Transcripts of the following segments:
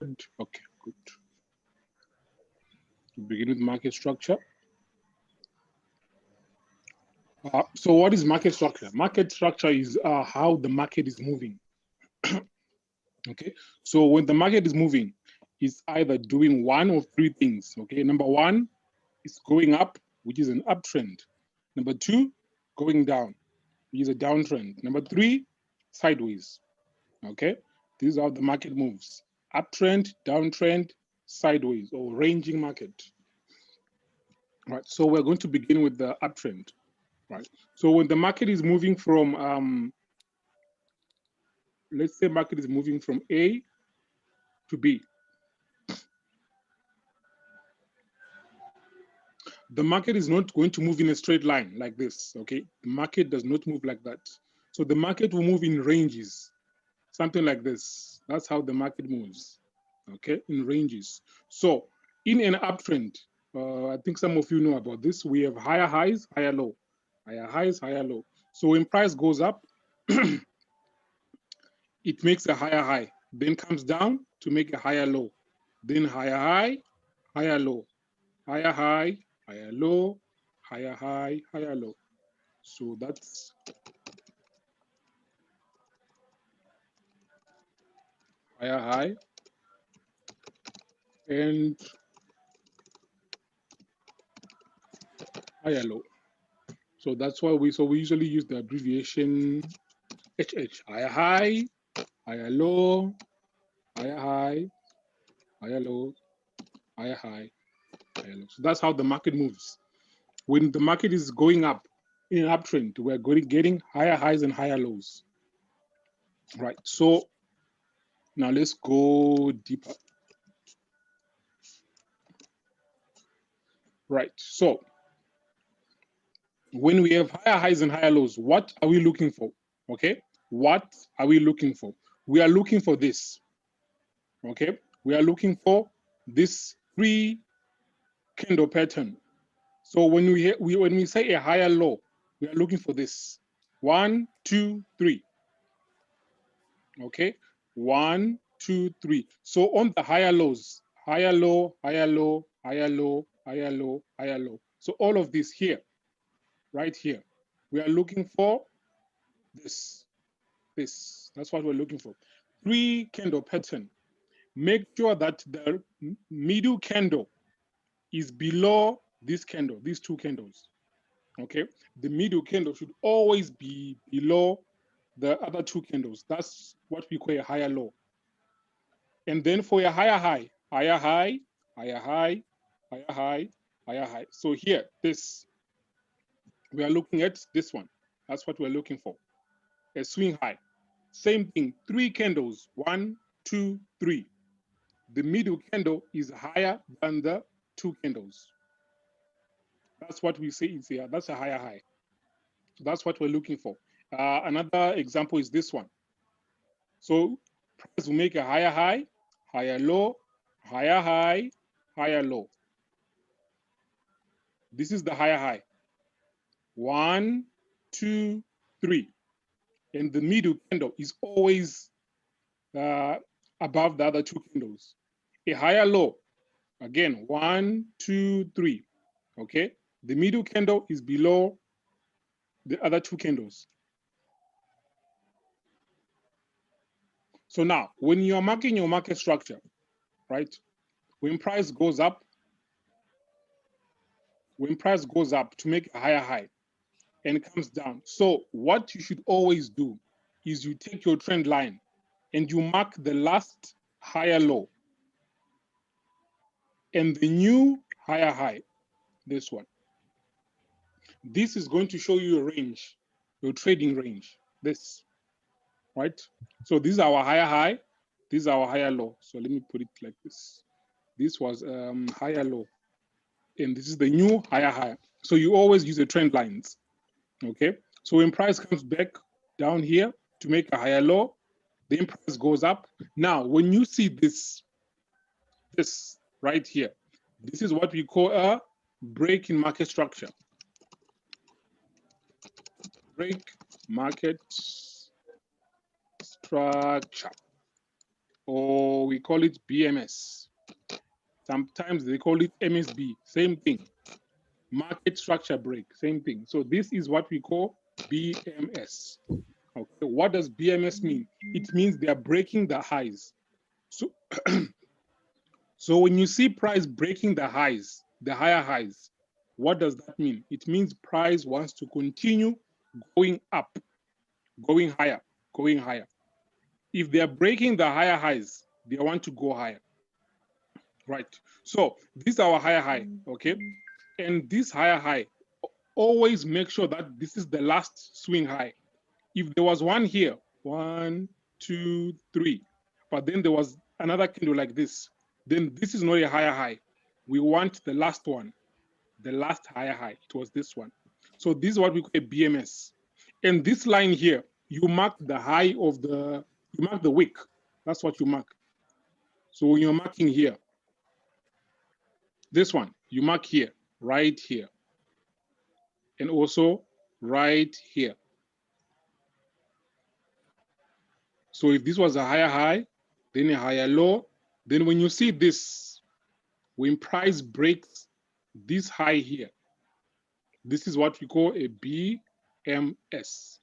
Okay, good. To begin with market structure. So what is market structure? Market structure is how the market is moving. Okay, so when the market is moving, it's either doing one of three things. Okay, number one, it's going up, which is an uptrend. Number two, going down, which is a downtrend. Number three, sideways. Okay, this is how the market moves: uptrend, downtrend, sideways, or ranging market. Right. So we're going to begin with the uptrend. Right. So when the market is moving from, let's say market is moving from A to B. The market is not going to move in a straight line like this, okay? The market does not move like that. So the market will move in ranges, something like this. That's how the market moves, okay? In ranges. So in an uptrend, I think some of you know about this, we have higher highs, higher low, higher highs, higher low. So when price goes up, it makes a higher high, then comes down to make a higher low, then higher high, higher low, higher high, higher low, higher high, higher low. So that's higher high and higher low. So that's why we usually use the abbreviation HH, higher high, higher low, higher high, higher low, higher high, higher low. So that's how the market moves. When the market is going up in an uptrend, we're getting higher highs and higher lows. Right. So now let's go deeper. Right. So when we have higher highs and higher lows, what are we looking for? Okay. What are we looking for? We are looking for this. Okay. We are looking for this 3-candle pattern. So when we say a higher low, we are looking for this 1, 2, 3. Okay. 1, 2, 3. So on the higher lows, higher low, higher low, higher low, higher low, higher low. So all of this here, right here, we are looking for this. That's what we're looking for. 3-candle pattern. Make sure that the middle candle is below this candle, these two candles. Okay, the middle candle should always be below the other two candles. That's what we call a higher low. And then for a higher high, higher high, higher high, higher high, higher high. So here, this, we are looking at this one. That's what we're looking for. A swing high. Same thing, 3 candles, 1, 2, 3. The middle candle is higher than the 2 candles. That's what we say is here. That's a higher high. So that's what we're looking for. Another example is this one. So price will make a higher high, higher low, higher high, higher low. This is the higher high. 1, 2, 3. And the middle candle is always above the other 2 candles. A higher low, again, 1, 2, 3. Okay, the middle candle is below the other 2 candles. So now, when you're marking your market structure, right? When price goes up to make a higher high and it comes down. So what you should always do is you take your trend line and you mark the last higher low and the new higher high, this one. This is going to show you a range, your trading range, this, right? So this is our higher high, this is our higher low. So let me put it like this. This was higher low, and this is the new higher high. So you always use the trend lines, okay? So when price comes back down here to make a higher low, then price goes up. Now, when you see this right here, this is what we call a break in market structure. Break market structure, or we call it BMS. Sometimes they call it MSB, same thing. Market structure break, same thing. So this is what we call BMS. Okay, what does BMS mean? It means they are breaking the highs. So, so when you see price breaking the highs, the higher highs, what does that mean? It means price wants to continue going up, going higher, going higher. If they are breaking the higher highs, they want to go higher. Right. So this is our higher high, okay? And this higher high, always make sure that this is the last swing high. If there was one here, 1, 2, 3, but then there was another candle like this, then this is not a higher high. We want the last one, the last higher high. It was this one. So this is what we call a BMS. And this line here, you mark the high of the, you mark the wick. That's what you mark. So when you're marking here, this one, you mark here, right here, and also right here. So if this was a higher high, then a higher low, then when you see this, when price breaks this high here, this is what we call a BMS.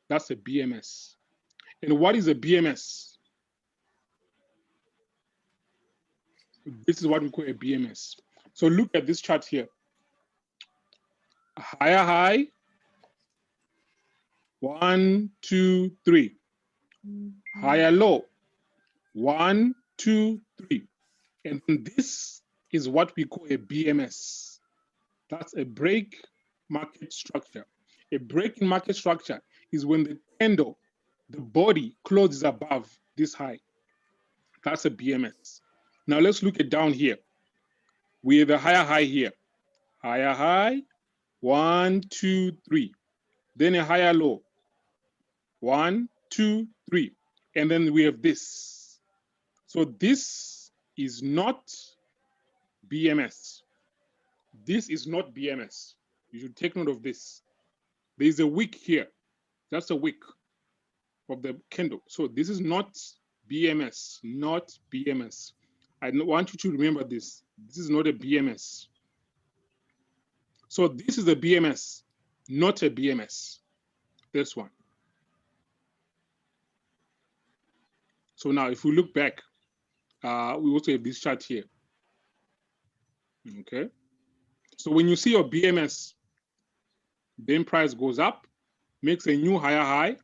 That's a BMS. And what is a BMS? This is what we call a BMS. So look at this chart here. A higher high, 1, 2, 3. Higher low, 1, 2, 3. And this is what we call a BMS. That's a break market structure. A break in market structure is when the candle, the body closes above this high. That's a BMS. Now let's look at down here. We have a higher high here. Higher high, 1, 2, 3. Then a higher low, 1, 2, 3. And then we have this. So this is not BMS. This is not BMS. You should take note of this. There is a wick here. That's a wick of the candle. So this is not BMS, not BMS. I want you to remember this. This is not a BMS. So this is a BMS, not a BMS. This one. So now if we look back, we also have this chart here. Okay. So when you see your BMS, then price goes up, makes a new higher high.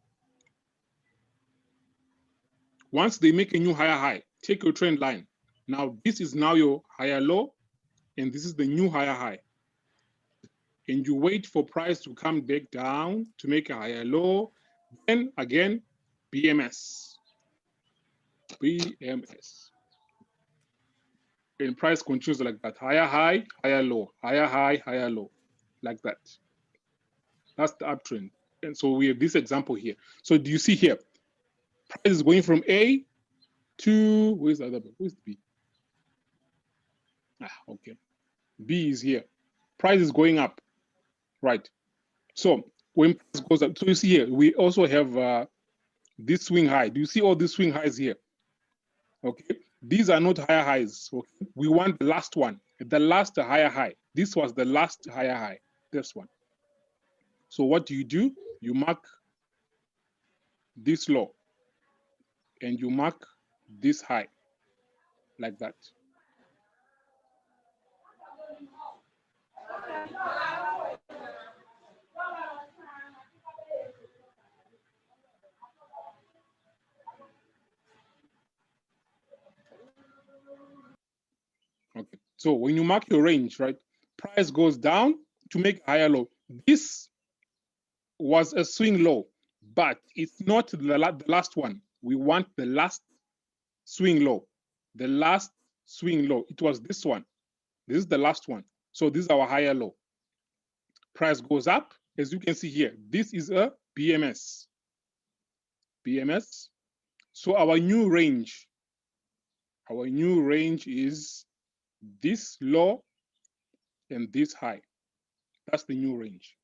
Once they make a new higher high, take your trend line. Now this is now your higher low, and this is the new higher high. And you wait for price to come back down to make a higher low. Then again, BMS. BMS. And price continues like that. Higher high, higher low, higher high, higher low. Like that. That's the uptrend. And so we have this example here. So do you see here? Price is going from A to, where's the other? Where's B? Okay. B is here. Price is going up. Right. So when price goes up, so you see here, we also have this swing high. Do you see all these swing highs here? Okay. These are not higher highs. Okay. We want the last one, the last higher high. This was the last higher high, this one. So what do? You mark this low and you mark this high like that. Okay. So when you mark your range, right, price goes down to make a higher low. This was a swing low, but it's not the last one. We want the last swing low. The last swing low. It was this one. This is the last one. So this is our higher low. Price goes up. As you can see here, this is a BMS. BMS. So our new range is this low and this high. That's the new range.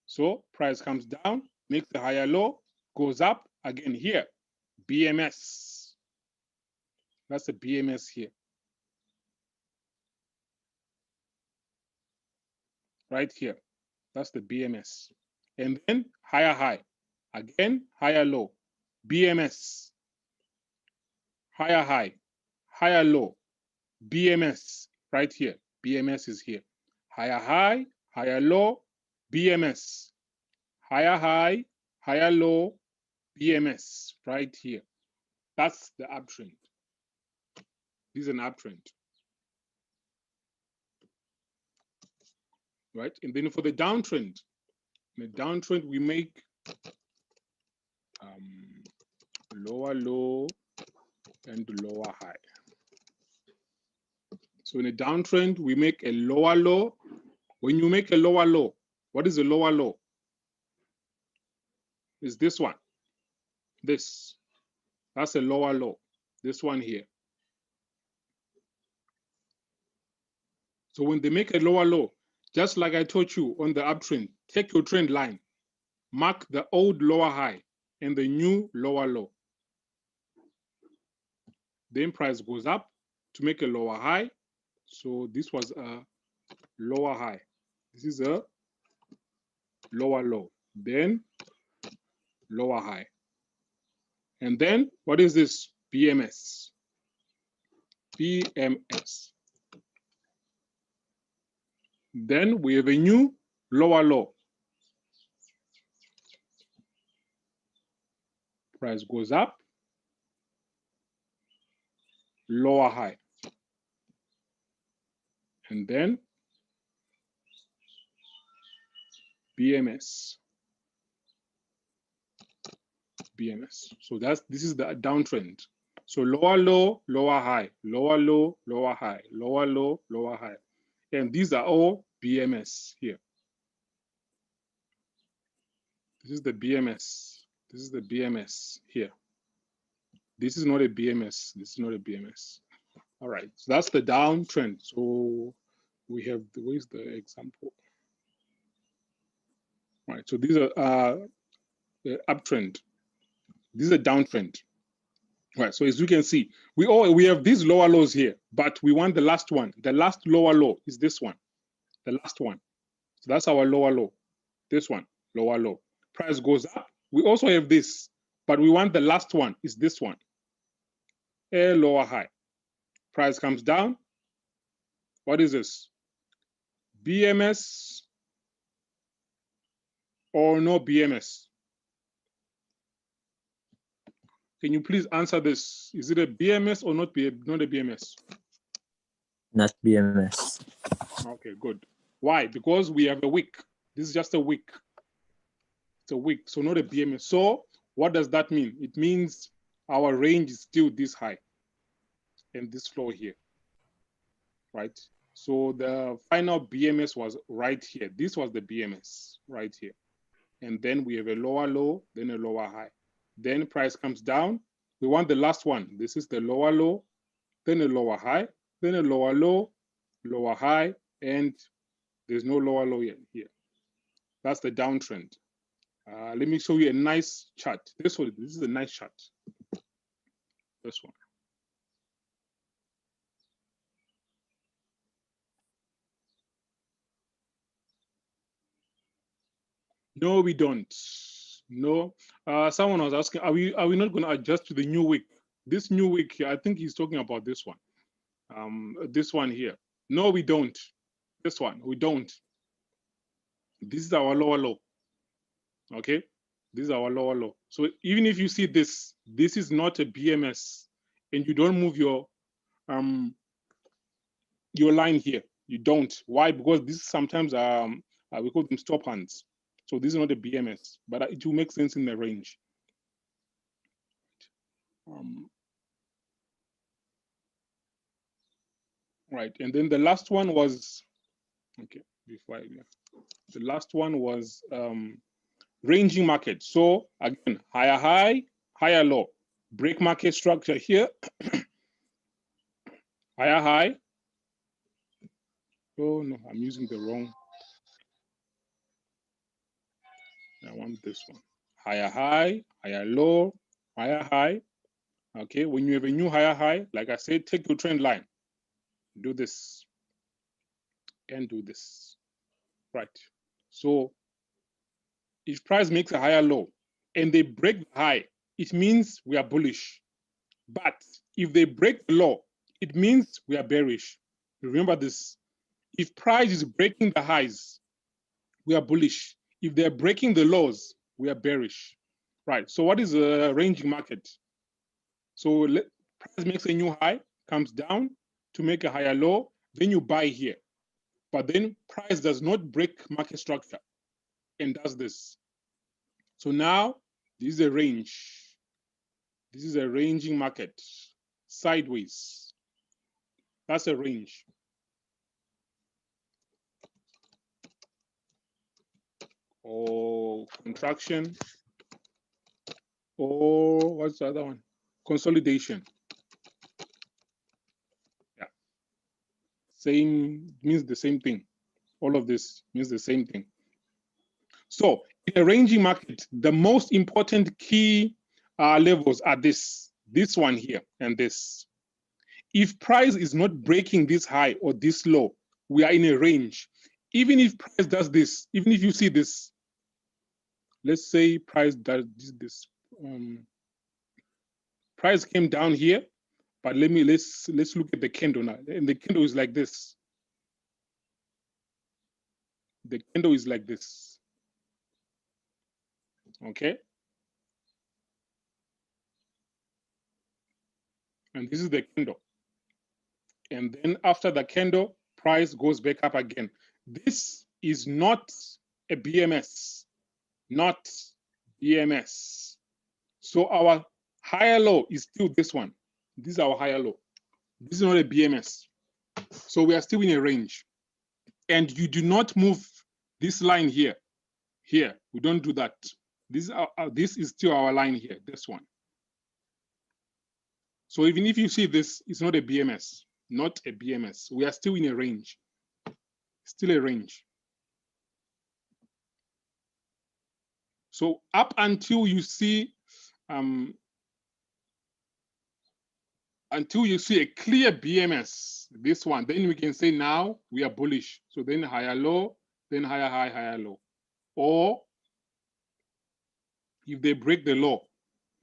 So price comes down, makes the higher low, goes up again here, BMS. That's the BMS here. Right here. That's the BMS. And then higher high. Again, higher low. BMS. Higher high. Higher low. BMS. Right here. BMS is here. Higher high. Higher low. BMS. Higher high. Higher low. BMS. Right here. That's the uptrend. This is an uptrend. Right? And then for the downtrend, in the downtrend, we make lower low and lower high. So in a downtrend, we make a lower low. When you make a lower low, what is a lower low? Is this one. This. That's a lower low. This one here. So when they make a lower low, just like I taught you on the uptrend, take your trend line, mark the old lower high and the new lower low. Then price goes up to make a lower high. So this was a lower high. This is a lower low. Then lower high. And then what is this? BMS. BMS. Then we have a new lower low. Price goes up, lower high. And then BMS. BMS. So this is the downtrend. So lower low, lower high, lower low, lower high, lower low, lower high. And these are all BMS here. This is the BMS. This is the BMS here. This is not a BMS. This is not a BMS. All right. So that's the downtrend. So we have where's the example? All right. So these are the uptrend. This is a downtrend. All right. So as you can see, we have these lower lows here, but we want the last one. The last lower low is this one. The last one. So that's our lower low. This one, lower low. Price goes up. We also have this, but we want the last one is this one. A lower high. Price comes down. What is this? BMS or no BMS? Can you please answer this? Is it a BMS or not a BMS? Not BMS. Okay, good. Why? Because we have a wick. This is just a wick. It's a wick, so not a BMS. So what does that mean? It means our range is still this high and this floor here, right? So the final BMS was right here. This was the BMS right here. And then we have a lower low, then a lower high. Then price comes down. We want the last one. This is the lower low, then a lower high, then a lower low, lower high, and there's no lower low yet here. That's the downtrend. Let me show you a nice chart. This is a nice chart. This one. No, we don't. No. Someone was asking, are we not going to adjust to the new week? This new week here, I think he's talking about this one. This one here. No, we don't. This one, we don't. This is our lower low. Okay, this is our lower low. So even if you see this is not a BMS, and you don't move your line here. You don't. Why? Because this sometimes we call them stop hands. So this is not a BMS, but it will make sense in the range. Right, and then the last one was okay. The last one was ranging market. So again, higher high, higher low. Break market structure here. Higher high. Oh no, I'm using the wrong. I want this one. Higher high, higher low, higher high, Okay, when you have a new higher high, like I said, take your trend line, do this, and do this, right? So if price makes a higher low and they break the high, it means we are bullish. But if they break the low, it means we are bearish. Remember this. If price is breaking the highs, we are bullish. If they're breaking the lows, we are bearish. Right. So what is a ranging market? So price makes a new high, comes down to make a higher low, then you buy here. But then price does not break market structure and does this. So now this is a range. This is a ranging market, sideways. That's a range. Or contraction, or what's the other one? Consolidation. Yeah. Same, means the same thing. All of this means the same thing. So in a ranging market, the most important key levels are this one here and this. If price is not breaking this high or this low, we are in a range. Even if price does this, even if you see this, let's say price does this, price came down here, but let's look at the candle now. And the candle is like this. The candle is like this. Okay. And this is the candle. And then after the candle, price goes back up again. This is not a BMS, not BMS. So our higher low is still this one. This is our higher low. This is not a BMS. So we are still in a range. And you do not move this line here. Here, we don't do that. This is still our line here, this one. So even if you see this, it's not a BMS, not a BMS. We are still in a range, still a range. So up until you see a clear BMS, this one, then we can say now we are bullish. So then higher low, then higher high, higher low. Or if they break the low,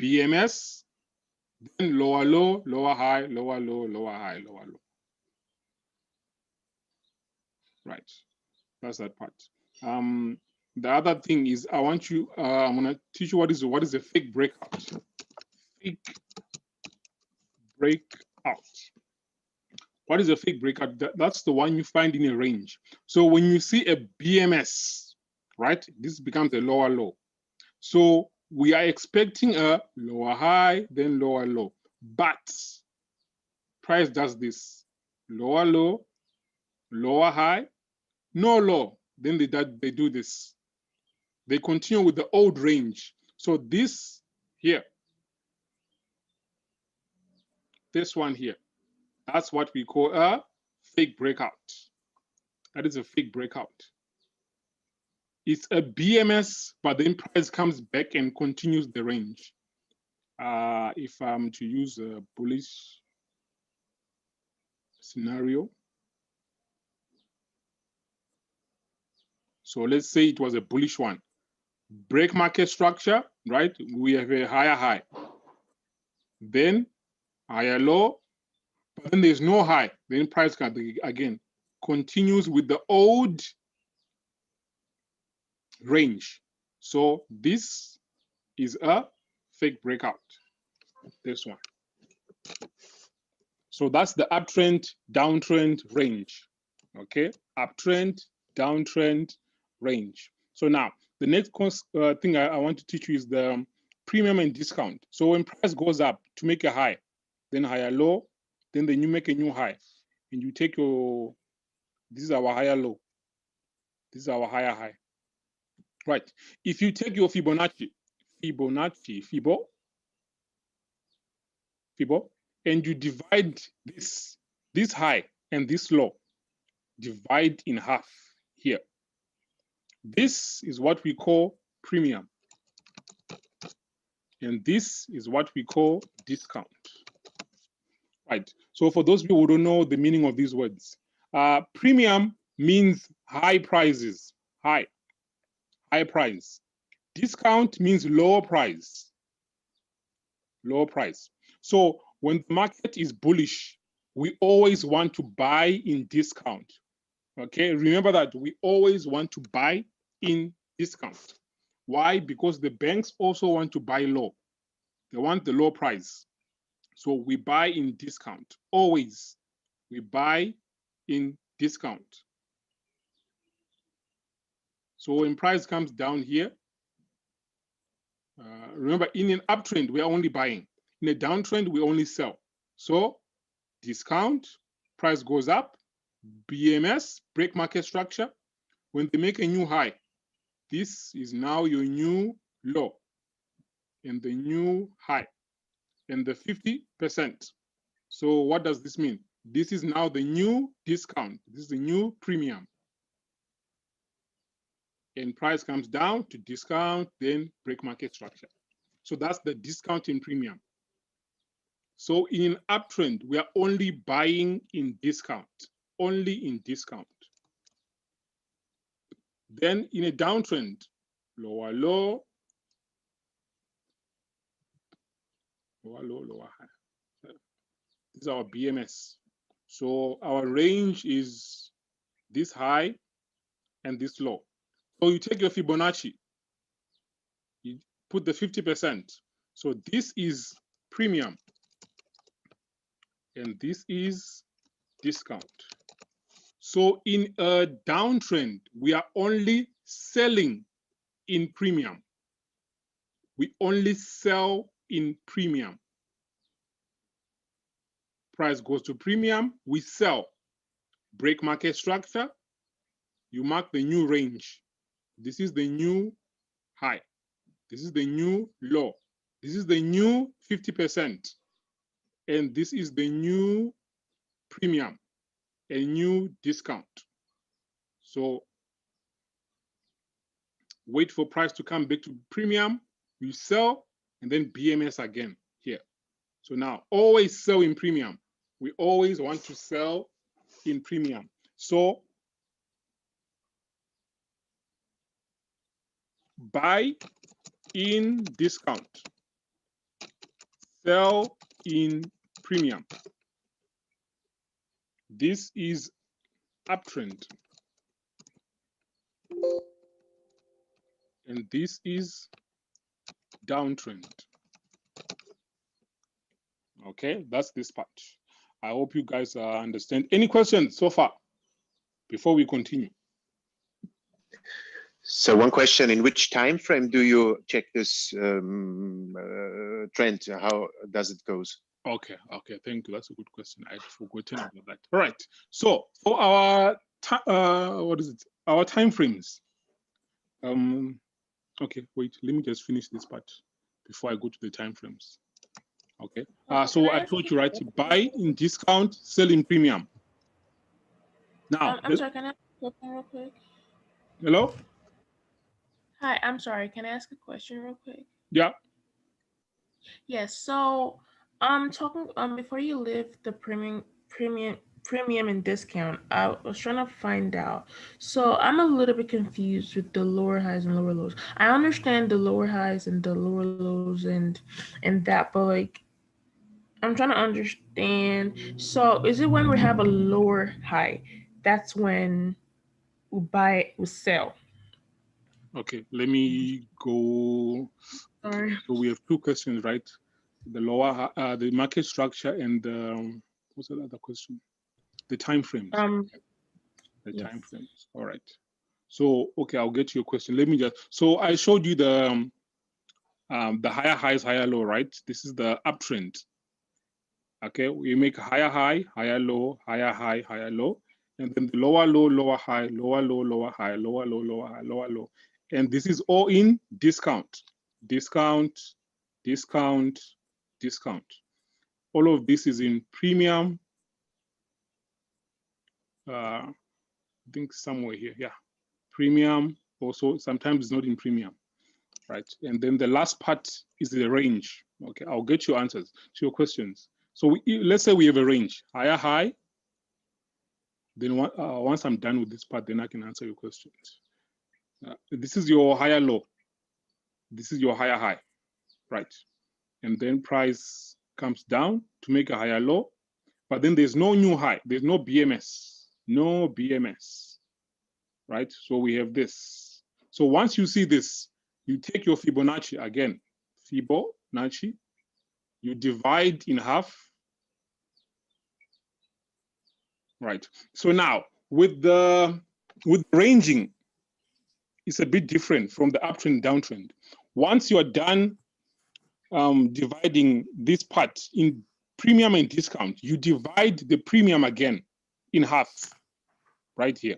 BMS, then lower low, lower high, lower low, lower high, lower low. Right, that's that part. The other thing is I want you, I'm gonna teach you what is a fake breakout. Fake breakout. What is a fake breakout? That's the one you find in a range. So when you see a BMS, right, this becomes a lower low. So we are expecting a lower high, then lower low. But price does this: lower low, lower high, no low. Then they do this. They continue with the old range. So this here, this one here, that's what we call a fake breakout. That is a fake breakout. It's a BMS, but then price comes back and continues the range. If I'm to use a bullish scenario, so let's say it was a bullish one. Break market structure, right? We have a higher high, then higher low, but then there's no high. Then price again continues with the old range. So this is a fake breakout, this one. So that's the uptrend, downtrend range, okay? Uptrend, downtrend range. So now, the next thing I want to teach you is the premium and discount. So when price goes up to make a high, then higher low, then you make a new high, and you take your, this is our higher low, this is our higher high. Right, if you take your Fibonacci, Fibo, and you divide this high and this low, divide in half here. This is what we call premium. And this is what we call discount. Right. So for those people who don't know the meaning of these words, premium means high prices, high price. Discount means lower price, lower price. So when the market is bullish, we always want to buy in discount. Okay, remember that we always want to buy in discount. Why? Because the banks also want to buy low. They want the low price. So we buy in discount. Always we buy in discount. So when price comes down here, remember in an uptrend, we are only buying. In a downtrend, we only sell. So discount, price goes up, BMS, break market structure. When they make a new high, this is now your new low and the new high and the 50%. So what does this mean? This is now the new discount. This is the new premium. And price comes down to discount, then break market structure. So that's the discount in premium. So in an uptrend, we are only buying in discount, only in discount. Then in a downtrend, lower low, lower low, lower high. This is our BMS. So our range is this high and this low. So you take your Fibonacci, you put the 50%. So this is premium and this is discount. So in a downtrend, we are only selling in premium. We only sell in premium. Price goes to premium, we sell. Break market structure, you mark the new range. This is the new high. This is the new low. This is the new 50%. And this is the new premium, a new discount. So wait for price to come back to premium, you sell, and then BMS again here. So now always sell in premium. We always want to sell in premium. So buy in discount, sell in premium. This is uptrend. And this is downtrend. Okay, that's this part. I hope you guys understand. Any questions so far before we continue? So one question, in which time frame do you check this trend? How does it goes? Okay, thank you. That's a good question. I'd forgotten about that. All right. So for our our time frames. Okay, wait. Let me just finish this part before I go to the time frames. Okay. So I told you, right? Buy in discount, sell in premium. Now, I'm sorry. Can I ask a question real quick? Hello. Hi. I'm sorry. Can I ask a question real quick? Yeah. Yes. So, talking before you leave the premium and discount, I was trying to find out. So I'm a little bit confused with the lower highs and lower lows. I understand the lower highs and the lower lows and that, but like I'm trying to understand. So is it when we have a lower high, that's when we buy, we sell? Okay. Let me go. Sorry. So we have two questions, right? The lower, the market structure, and what's the other question? The time frames. The Yes. time frames. All right. So okay, I'll get to your question. Let me just. So I showed you the higher highs, higher low, right? This is the uptrend. Okay, we make a higher high, higher low, higher high, higher low, and then the lower low, lower high, lower low, lower high, lower low, lower high, lower low, and this is all in discount, discount, discount, discount. All of this is in premium. I think somewhere here, yeah, premium. Also, sometimes it's not in premium. right? And then the last part is the range. Okay, I'll get your answers to your questions. So let's say we have a range, higher high. Then once I'm done with this part, then I can answer your questions. This is your higher low. This is your higher high, right? And then price comes down to make a higher low, but then there's no new high. There's no BMS, no BMS, right? So we have this. So once you see this, you take your Fibonacci again, Fibonacci, you divide in half, right? So now with ranging, it's a bit different from the uptrend, downtrend. Once you are done dividing this part in premium and discount, you divide the premium again in half, right here,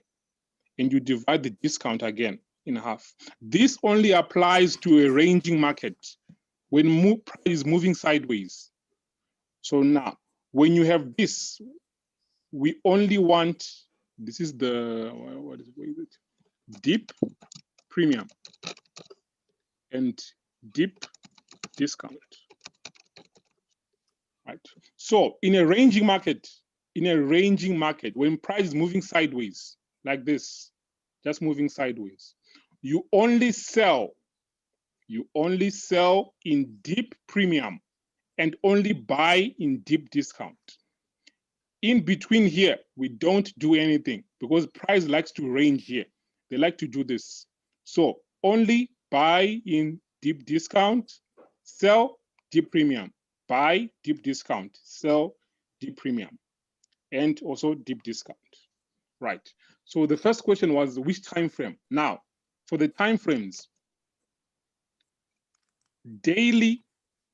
and you divide the discount again in half. This only applies to a ranging market when price is moving sideways. So now, when you have this, we only want, this is the, what is it? Deep premium and deep discount, right? So in a ranging market, when price is moving sideways, like this, just moving sideways, you only sell in deep premium and only buy in deep discount. In between here, we don't do anything because price likes to range here. They like to do this. So only buy in deep discount, sell deep premium, buy deep discount, sell deep premium, and also deep discount, right? So the first question was which time frame? Now, for the time frames, daily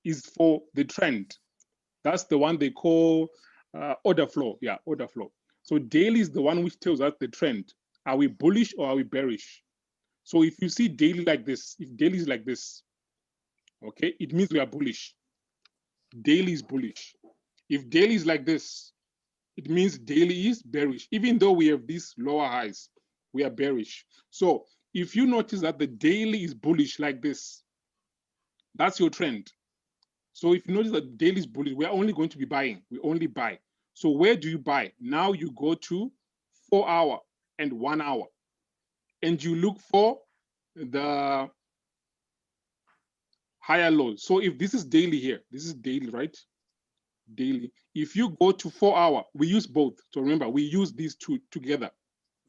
is for the trend. That's the one they call order flow. Yeah, order flow. So daily is the one which tells us the trend. Are we bullish or are we bearish? So if you see daily like this, if daily is like this, okay, it means we are bullish. Daily is bullish. If daily is like this, it means daily is bearish. Even though we have these lower highs, we are bearish. So if you notice that the daily is bullish like this, that's your trend. So if you notice that daily is bullish, we are only going to be buying. We only buy. So where do you buy? Now you go to 4 hour and 1 hour, and you look for the higher lows. So if this is daily here, this is daily, right? Daily. If you go to 4 hour, we use both. So remember, we use these two together.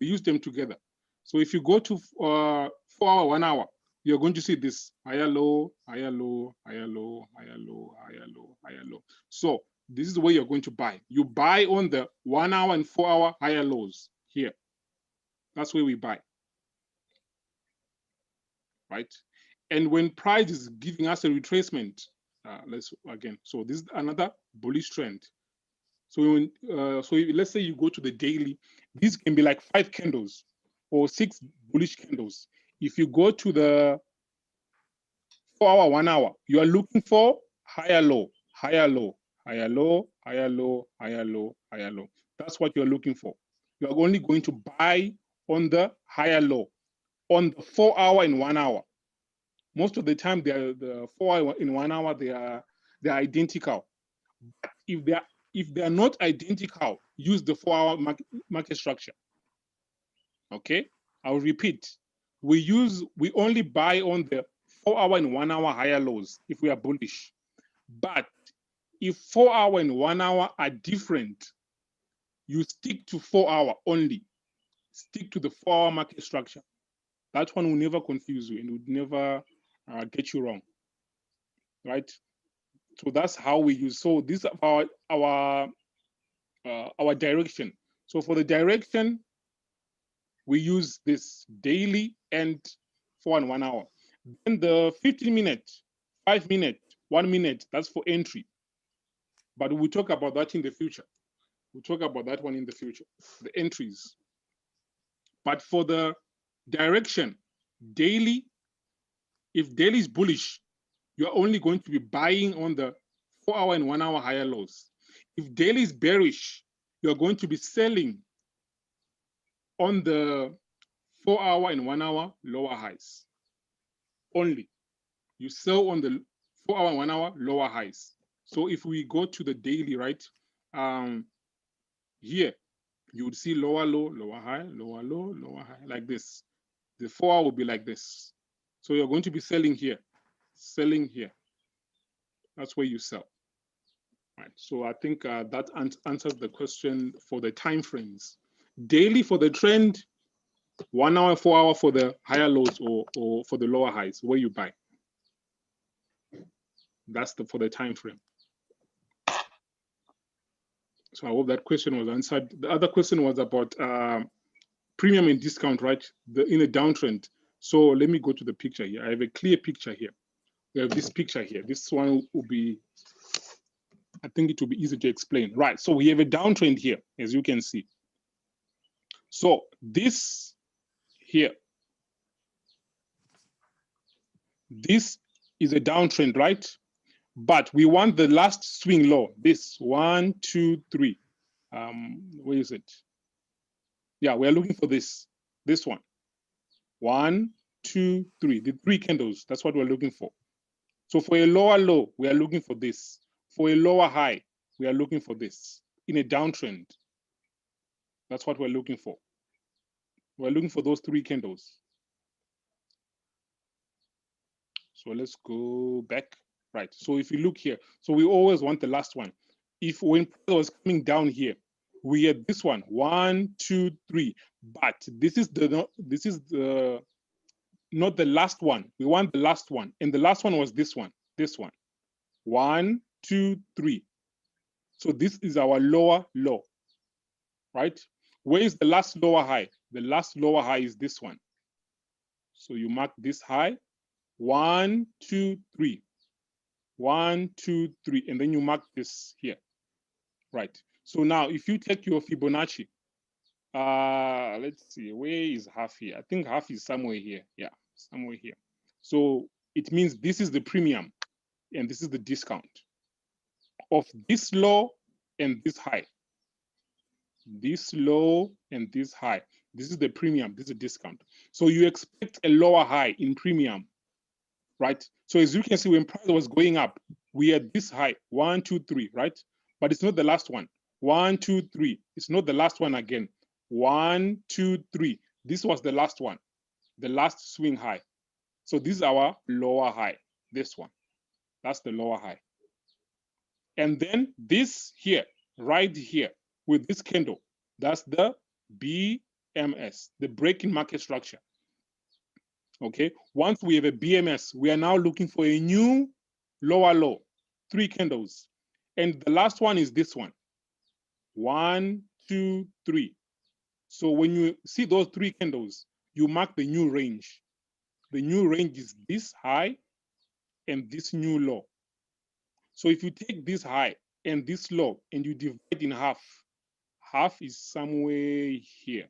We use them together. So if you go to 4 hour, 1 hour, you're going to see this higher low, higher low, higher low, higher low, higher low, higher low. So this is where you're going to buy. You buy on the 1 hour and 4 hour higher lows here. That's where we buy, right? And when price is giving us a retracement, let's again, so this is another bullish trend. So when, let's say you go to the daily, these can be like 5 candles or 6 bullish candles. If you go to the 4 hour, 1 hour, you are looking for higher low, higher low, higher low, higher low, higher low, higher low. That's what you're looking for. You are only going to buy on the higher low, on the 4 hour and 1 hour. Most of the time, the 4 hour in 1 hour, they're identical. But if they are not identical, use the 4 hour market structure. Okay, I'll repeat. We only buy on the 4 hour and 1 hour higher lows if we are bullish. But if 4 hour and 1 hour are different, you stick to 4 hour only. Stick to the 4 hour market structure. That one will never confuse you and would never get you wrong, right? So that's how we use. So this is our direction. So for the direction, we use this daily and 4 and 1 hour. Then the 15 minute, 5 minute, 1 minute, that's for entry. But we'll talk about that in the future. We'll talk about that one in the future, the entries. But for the direction, daily, if daily is bullish, you're only going to be buying on the 4 hour and 1 hour higher lows. If daily is bearish, you're going to be selling on the 4 hour and 1 hour lower highs only. You sell on the 4 hour, 1 hour, lower highs. So if we go to the daily, right, here, you would see lower low, lower high, lower low, lower high, like this. The 4 hour will be like this. So you're going to be selling here, selling here. That's where you sell. Right. So I think that answers the question for the time frames. Daily for the trend, 1 hour, 4 hour for the higher lows or for the lower highs, where you buy. That's for the time frame. So I hope that question was answered. The other question was about premium and discount, right? In a downtrend. So let me go to the picture here. I have a clear picture here. We have this picture here. This one will be, I think it will be easy to explain. Right, so we have a downtrend here, as you can see. So this here, this is a downtrend, right? But we want the last swing low, this 1, 2, 3. Where is it? Yeah, we're looking for this one. 1, 2, 3, the 3 candles, that's what we're looking for. So for a lower low, we are looking for this. For a lower high, we are looking for this. In a downtrend, that's what we're looking for. We're looking for those 3 candles. So let's go back. Right, so if you look here, so we always want the last one. If when price was coming down here, we had this one, 1, 2, 3, but this is not the last one. We want the last one, and the last one was this one, 1, 2, 3. So this is our lower low, right? Where is the last lower high? The last lower high is this one. So you mark this high, 1, 2, 3. 1, 2, 3, and then you mark this here, right? So now if you take your Fibonacci, let's see, where is half here? I think half is somewhere here. Yeah, somewhere here. So it means this is the premium and this is the discount of this low and this high. This low and this high. This is the premium, this is the discount. So you expect a lower high in premium, right? So as you can see, when price was going up, we had this high, 1, 2, 3, right? But it's not the last one. 1, 2, 3. It's not the last one again. 1, 2, 3. This was the last one, the last swing high. So this is our lower high, this one. That's the lower high. And then this here, right here, with this candle, that's the BMS, the break-in market structure. Okay, once we have a BMS, we are now looking for a new lower low, 3 candles. And the last one is this one, 1, 2, 3. So when you see those 3 candles, you mark the new range. The new range is this high and this new low. So if you take this high and this low and you divide in half, half is somewhere here.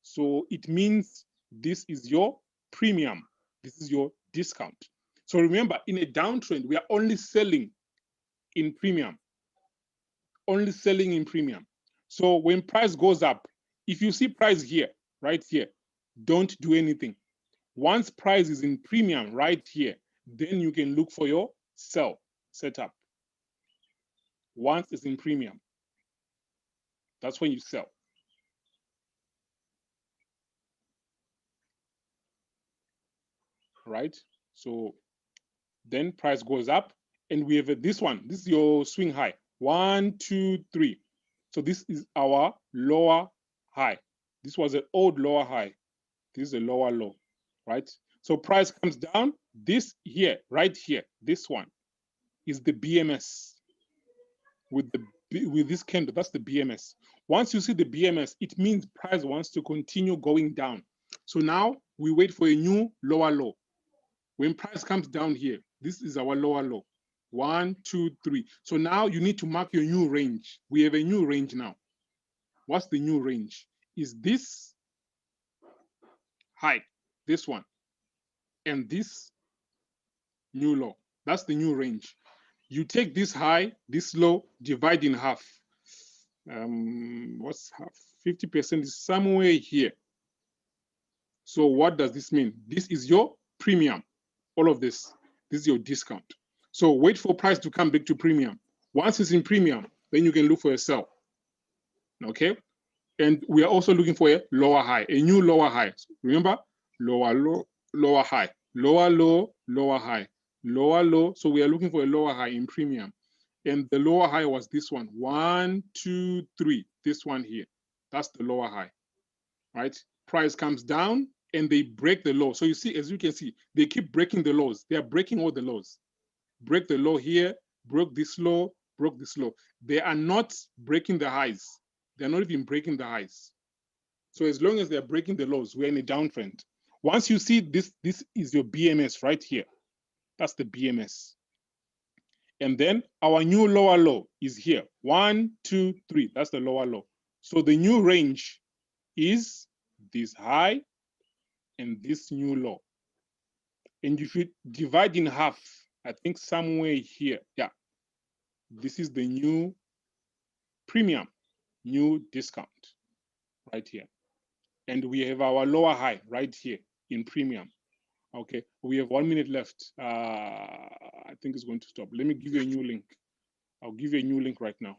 So it means this is your premium. This is your discount. So remember, in a downtrend, we are only selling in premium. Only selling in premium. So when price goes up, if you see price here, right here, don't do anything. Once price is in premium right here, then you can look for your sell setup. Once it's in premium, that's when you sell. Right? So then price goes up and we have this one. This is your swing high. 1, 2, 3. So this is our lower high. This was an old lower high. This is a lower low, right? So price comes down. This here, right here, this one is the BMS with this candle. That's the BMS. Once you see the BMS, it means price wants to continue going down. So now we wait for a new lower low. When price comes down here, this is our lower low. 1, 2, 3. So now you need to mark your new range. We have a new range now. What's the new range? Is this high, this one, and this new low. That's the new range. You take this high, this low, divide in half. What's half? 50% is somewhere here. So what does this mean? This is your premium, all of this. This is your discount. So wait for price to come back to premium. Once it's in premium, then you can look for a sell. Okay? And we are also looking for a lower high, a new lower high. Remember? Lower low, lower high, lower low, lower high, lower low. So we are looking for a lower high in premium. And the lower high was this one. 1, 2, 3. This one here. That's the lower high. Right? Price comes down and they break the low. So you see, as you can see, they keep breaking the lows. They are breaking all the lows. Break the low here, broke this low, broke this low. They are not breaking the highs. They're not even breaking the highs. So as long as they're breaking the lows, we're in a downtrend. Once you see this, this is your BMS right here. That's the BMS. And then our new lower low is here. 1, 2, 3. That's the lower low. So the new range is this high and this new low. And if you divide in half, I think somewhere here, yeah, this is the new premium, new discount right here. And we have our lower high right here in premium. Okay, we have 1 minute left. I think it's going to stop. Let me give you a new link. I'll give you a new link right now.